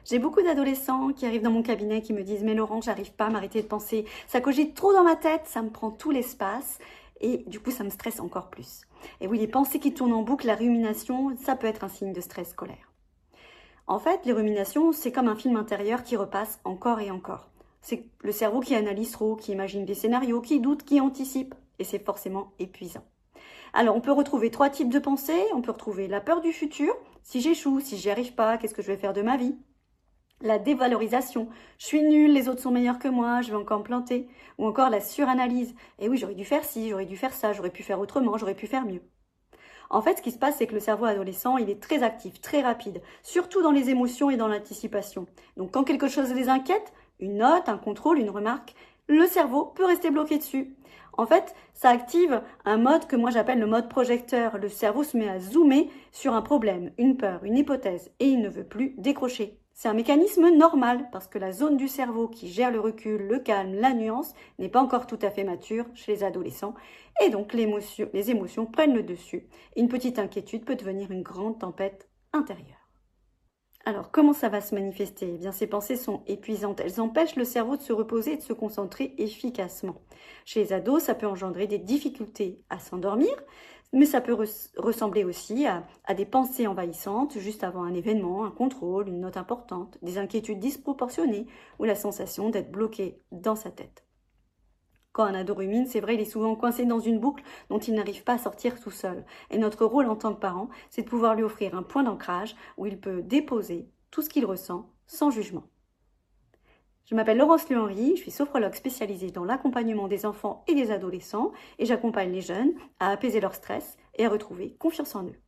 J'ai beaucoup d'adolescents qui arrivent dans mon cabinet qui me disent « Mais Laurent, j'arrive pas à m'arrêter de penser, ça cogite trop dans ma tête, ça me prend tout l'espace et du coup ça me stresse encore plus. » Et oui, les pensées qui tournent en boucle, la rumination, ça peut être un signe de stress scolaire. En fait, les ruminations, c'est comme un film intérieur qui repasse encore et encore. C'est le cerveau qui analyse trop, qui imagine des scénarios, qui doute, qui anticipe et c'est forcément épuisant. Alors, on peut retrouver 3 types de pensées. On peut retrouver la peur du futur. Si j'échoue, si j'y arrive pas, qu'est-ce que je vais faire de ma vie? La dévalorisation. Je suis nulle, les autres sont meilleurs que moi, je vais encore me planter. Ou encore la suranalyse. Et oui, j'aurais dû faire ci, j'aurais dû faire ça, j'aurais pu faire autrement, j'aurais pu faire mieux. En fait, ce qui se passe, c'est que le cerveau adolescent, il est très actif, très rapide, surtout dans les émotions et dans l'anticipation. Donc, quand quelque chose les inquiète, une note, un contrôle, une remarque, le cerveau peut rester bloqué dessus. En fait, ça active un mode que moi j'appelle le mode projecteur. Le cerveau se met à zoomer sur un problème, une peur, une hypothèse, et il ne veut plus décrocher. C'est un mécanisme normal parce que la zone du cerveau qui gère le recul, le calme, la nuance n'est pas encore tout à fait mature chez les adolescents et donc les émotions prennent le dessus. Une petite inquiétude peut devenir une grande tempête intérieure. Alors, comment ça va se manifester? Eh bien, ces pensées sont épuisantes. Elles empêchent le cerveau de se reposer et de se concentrer efficacement. Chez les ados, ça peut engendrer des difficultés à s'endormir, mais ça peut ressembler aussi à des pensées envahissantes juste avant un événement, un contrôle, une note importante, des inquiétudes disproportionnées ou la sensation d'être bloqué dans sa tête. Quand un ado rumine, c'est vrai, il est souvent coincé dans une boucle dont il n'arrive pas à sortir tout seul. Et notre rôle en tant que parent, c'est de pouvoir lui offrir un point d'ancrage où il peut déposer tout ce qu'il ressent sans jugement. Je m'appelle Laurence Luhenry, je suis sophrologue spécialisée dans l'accompagnement des enfants et des adolescents et j'accompagne les jeunes à apaiser leur stress et à retrouver confiance en eux.